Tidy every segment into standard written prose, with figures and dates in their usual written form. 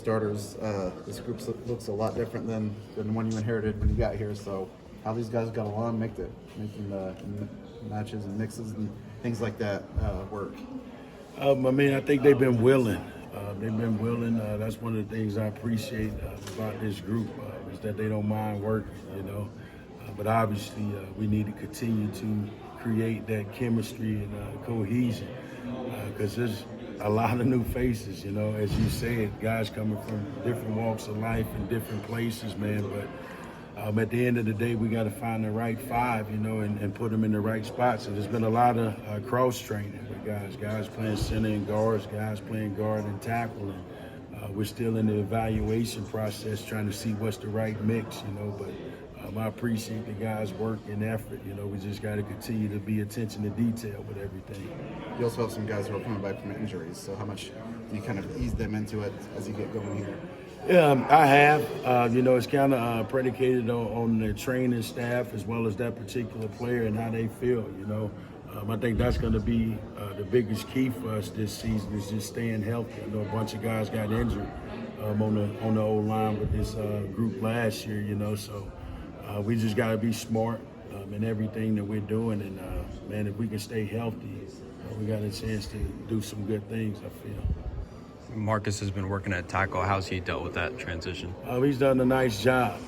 starters. This group looks a lot different than the one you inherited when you got here. So how these guys got along, making the matches and mixes and things like that work. I mean, I think they've been willing. That's one of the things I appreciate about this group is that they don't mind working, you know. But obviously, we need to continue to create that chemistry and cohesion because there's a lot of new faces, you know. As you said, guys coming from different walks of life and different places, man. But at the end of the day, we got to find the right five, you know, and put them in the right spots. And there's been a lot of cross-training with guys playing center and guards, guys playing guard and tackle. And we're still in the evaluation process trying to see what's the right mix, you know. But I appreciate the guys' work and effort. You know, we just got to continue to be attention to detail with everything. You also have some guys who are coming back from injuries. So how much do you kind of ease them into it as you get going here? Yeah, I have. You know, it's kind of predicated on the training staff as well as that particular player and how they feel, you know. I think that's going to be the biggest key for us this season is just staying healthy. I know a bunch of guys got injured on the O-line with this group last year, you know, so we just got to be smart in everything that we're doing. And, man, if we can stay healthy, we got a chance to do some good things, I feel. Marcus has been working at tackle. How's he dealt with that transition? He's done a nice job.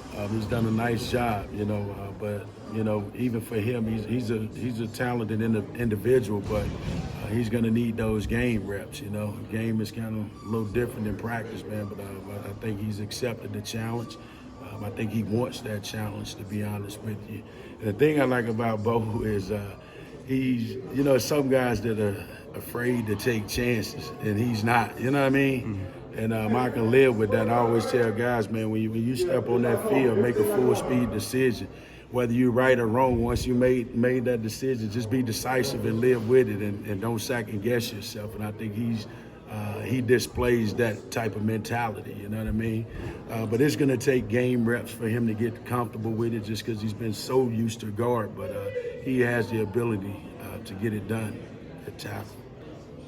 You know. But you know, even for him, he's a talented individual. But he's going to need those game reps. You know, game is kind of a little different than practice, man. But I think he's accepted the challenge. I think he wants that challenge, to be honest with you. And the thing I like about Bo is he's, you know, some guys that are afraid to take chances, and he's not, you know what I mean? Mm-hmm. And I can live with that. I always tell guys, man, when you step on that field, make a full-speed decision. Whether you're right or wrong, once you made that decision, just be decisive and live with it and don't second-guess yourself. And I think he displays that type of mentality, you know what I mean? But it's going to take game reps for him to get comfortable with it just because he's been so used to guard. But he has the ability to get it done at tackle.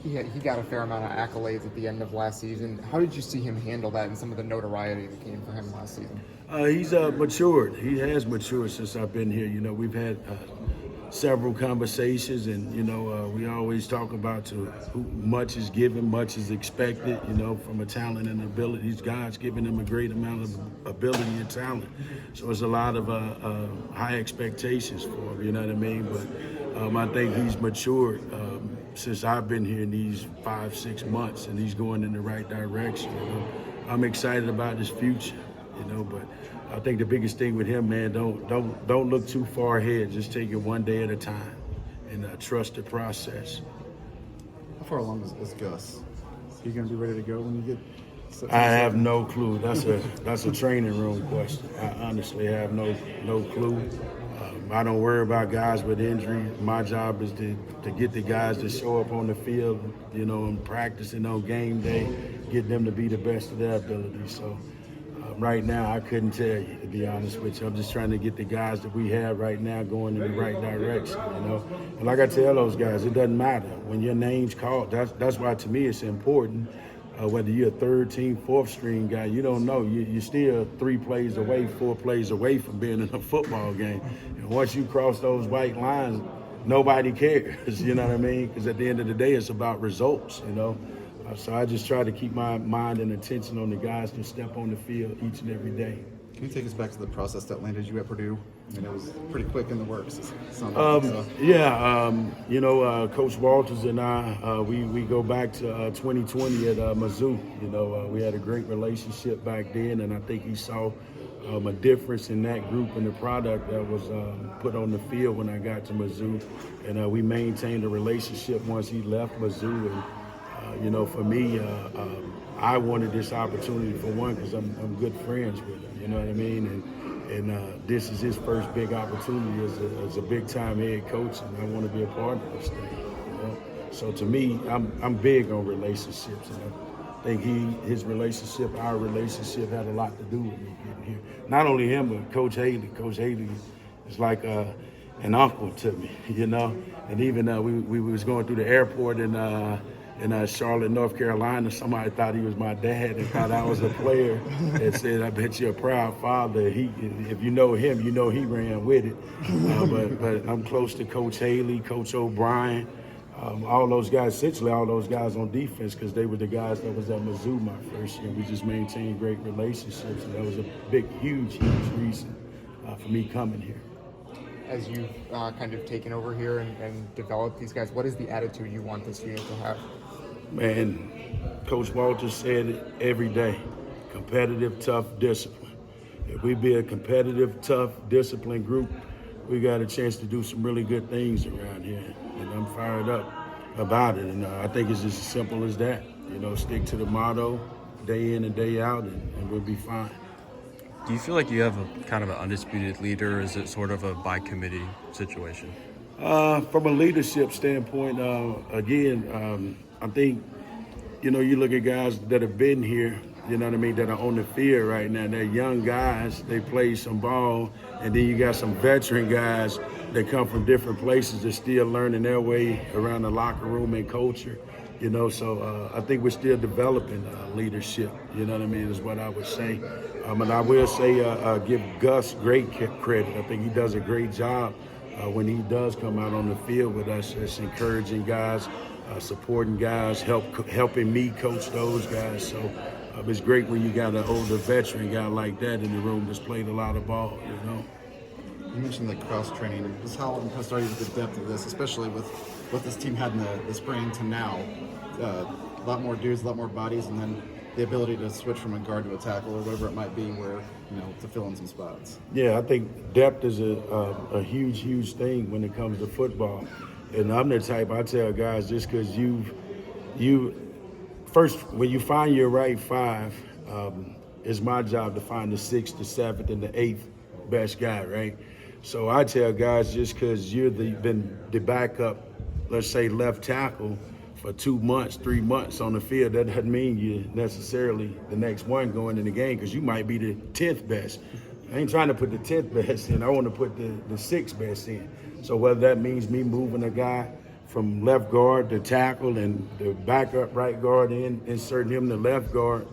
He got a fair amount of accolades at the end of last season. How did you see him handle that and some of the notoriety that came for him last season? He's matured. He has matured since I've been here. You know, we've had several conversations, and you know, we always talk about who much is given, much is expected. You know, from a talent and ability, God's given him a great amount of ability and talent. So it's a lot of high expectations for him. You know what I mean? But I think he's matured since I've been here in these 5-6 months, and he's going in the right direction. You know? I'm excited about his future. You know, but I think the biggest thing with him, man, don't look too far ahead. Just take it one day at a time and trust the process. How far along is Gus? Is he going to be ready to go when you get? I have no clue. That's a training room question. I honestly have no clue. I don't worry about guys with injury. My job is to get the guys to show up on the field, you know, and practicing on game day, get them to be the best of their ability. So. Right now, I couldn't tell you, to be honest with you. I'm just trying to get the guys that we have right now going in the right direction, you know. And like I tell those guys, it doesn't matter. When your name's called, that's why to me it's important. Whether you're a third team, fourth string guy, you don't know. You're still 3 plays away, 4 plays away from being in a football game. And once you cross those white lines, nobody cares, you know what I mean? Because at the end of the day, it's about results, you know. So I just try to keep my mind and attention on the guys that step on the field each and every day. Can you take us back to the process that landed you at Purdue? I mean, it was pretty quick in the works. You know, Coach Walters and I, we go back to 2020 at Mizzou. You know, we had a great relationship back then, and I think he saw a difference in that group and the product that was put on the field when I got to Mizzou. And we maintained a relationship once he left Mizzou. And, you know, for me, I wanted this opportunity for one because I'm good friends with him, you know what I mean? And this is his first big opportunity as a big-time head coach, and I want to be a part of this thing, you know? So to me, I'm big on relationships, and I think his relationship, our relationship had a lot to do with me getting here. Not only him, but Coach Haley. Coach Haley is like an uncle to me, you know? And even we was going through the airport, and in Charlotte, North Carolina. Somebody thought he was my dad and thought I was a player and said, "I bet you're a proud father." If you know him, you know he ran with it. But I'm close to Coach Haley, Coach O'Brien, all those guys, essentially all those guys on defense, because they were the guys that was at Mizzou my first year. We just maintained great relationships, and that was a big, huge reason for me coming here. As you've kind of taken over here and developed these guys, what is the attitude you want this unit to have? Man, Coach Walters said it every day: competitive, tough, discipline. If we be a competitive, tough, disciplined group, we got a chance to do some really good things around here. And I'm fired up about it. And I think it's just as simple as that. Stick to the motto day in and day out, and we'll be fine. Do you feel like you have a kind of an undisputed leader, or is it sort of a by committee situation? From a leadership standpoint, again, I think, you look at guys that have been here, you know what I mean, that are on the field right now. They're young guys, they play some ball, and then you got some veteran guys that come from different places that's still learning their way around the locker room and culture. So I think we're still developing leadership, you know what I mean, is what I would say. And I will say give Gus great credit. I think he does a great job when he does come out on the field with us, just encouraging guys, supporting guys, helping me coach those guys. So it's great when you got an older veteran guy like that in the room that's played a lot of ball, You mentioned the cross training. Just how impressed are you with the depth of this, especially with what this team had in the spring to now? A lot more dudes, a lot more bodies, and then the ability to switch from a guard to a tackle or whatever it might be, where to fill in some spots. Yeah, I think depth is a huge thing when it comes to football. And I'm the type, I tell guys, just because first, when you find your right five, it's my job to find the sixth, the seventh, and the eighth best guy, right? So I tell guys, just because you've been the backup, let's say left tackle, for 2 months, 3 months on the field, that doesn't mean you're necessarily the next one going in the game, because you might be the 10th best. I ain't trying to put the 10th best in. I want to put the 6th best in. So whether that means me moving a guy from left guard to tackle and the backup right guard inserting him to left guard,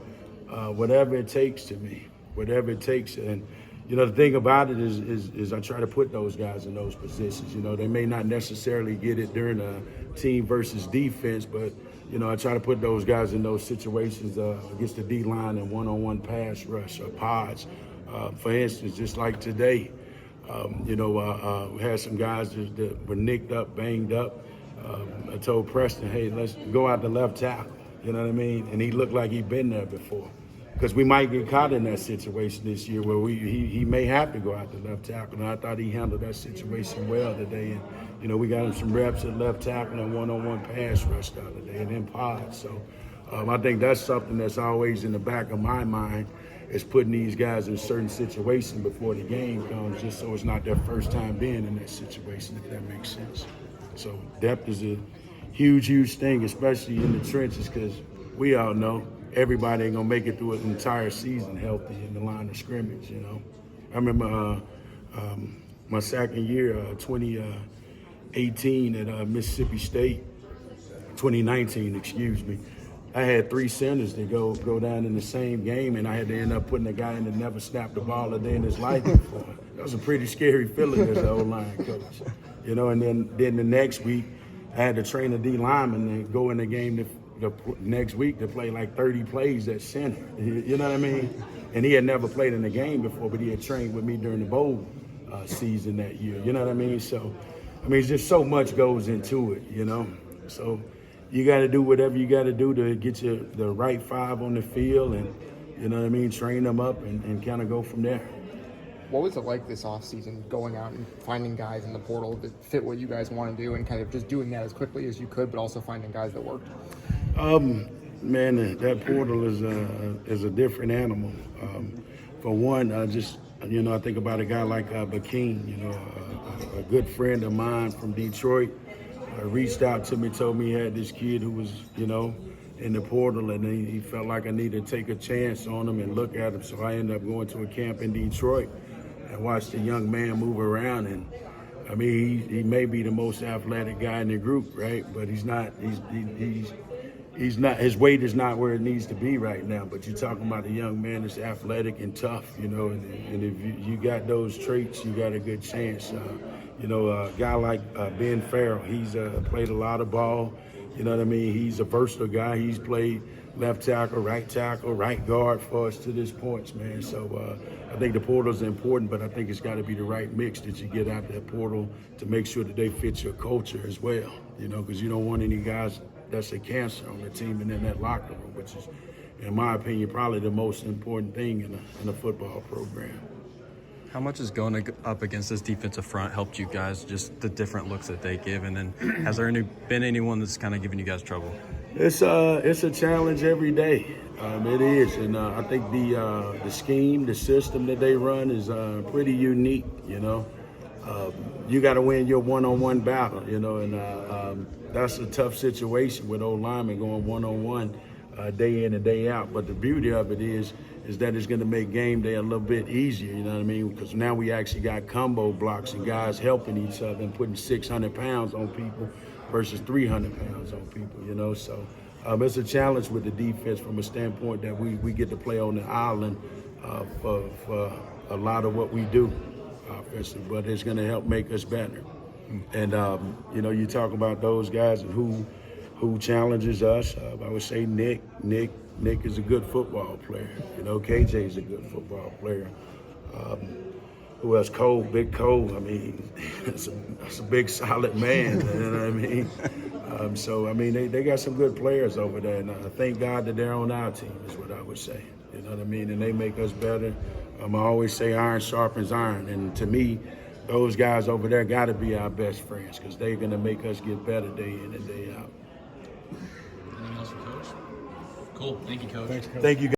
whatever it takes to me, whatever it takes. And the thing about it is I try to put those guys in those positions. They may not necessarily get it during a team versus defense, but I try to put those guys in those situations against the D-line and one-on-one pass rush or pods. For instance, just like today, we had some guys that were nicked up, banged up. I told Preston, hey, let's go out the left tackle, you know what I mean? And he looked like he'd been there before. Because we might get caught in that situation this year where he may have to go out the left tackle. And I thought he handled that situation well today. And, we got him some reps at left tackle and one-on-one pass rush the other day and in pods. So I think that's something that's always in the back of my mind, is putting these guys in certain situations before the game comes, just so it's not their first time being in that situation, if that makes sense. So depth is a huge thing, especially in the trenches, because we all know everybody ain't gonna make it through an entire season healthy in the line of scrimmage. I remember my second year, 2018 at Mississippi State, 2019, excuse me. I had 3 centers that go down in the same game, and I had to end up putting a guy in that never snapped the ball a day in his life before. That was a pretty scary feeling as an O-line coach. And then the next week, I had to train a D lineman and go in the game the next week to play like 30 plays at center. You know what I mean? And he had never played in the game before, but he had trained with me during the bowl season that year. You know what I mean? So, it's just so much goes into it, So you got to do whatever you got to do to get the right five on the field and, train them up and kind of go from there. What was it like this offseason, going out and finding guys in the portal that fit what you guys want to do and kind of just doing that as quickly as you could, but also finding guys that worked? Man, that portal is a different animal. For one, I think about a guy like Bakeen, a good friend of mine from Detroit, reached out to me, told me he had this kid who was, in the portal, and he felt like I needed to take a chance on him and look at him. So I ended up going to a camp in Detroit and watched the young man move around. And he may be the most athletic guy in the group, right? But he's not. his weight is not where it needs to be right now. But you're talking about a young man that's athletic and tough, and if you got those traits, you got a good chance. A guy like Ben Farrell, he's played a lot of ball. You know what I mean? He's a versatile guy. He's played left tackle, right guard for us to this point, man. So I think the portal's important, but I think it's got to be the right mix that you get out that portal to make sure that they fit your culture as well. Because you don't want any guys that's a cancer on the team and in that locker room, which is, in my opinion, probably the most important thing in a football program. How much is going up against this defensive front helped you guys, just the different looks that they give? And then has there been anyone that's kind of giving you guys trouble? It's a challenge every day. It is, and I think the scheme, the system that they run is pretty unique. You got to win your one-on-one battle. And that's a tough situation with old linemen going one-on-one day in and day out. But the beauty of it is that it's going to make game day a little bit easier. You know what I mean? Because now we actually got combo blocks and guys helping each other and putting 600 pounds on people versus 300 pounds on people, So it's a challenge with the defense from a standpoint that we get to play on the island for a lot of what we do offensively, but it's going to help make us better. And, you talk about those guys and who challenges us. I would say Nick is a good football player. KJ is a good football player. Who else? Cole, Big Cole. I mean, that's a big, solid man. You know what I mean? They got some good players over there, and thank God that they're on our team is what I would say. You know what I mean? And they make us better. I always say iron sharpens iron, and to me, those guys over there got to be our best friends because they're going to make us get better day in and day out. Anything else for Coach? Cool. Thank you, Coach. Thanks, Coach. Thank you, guys.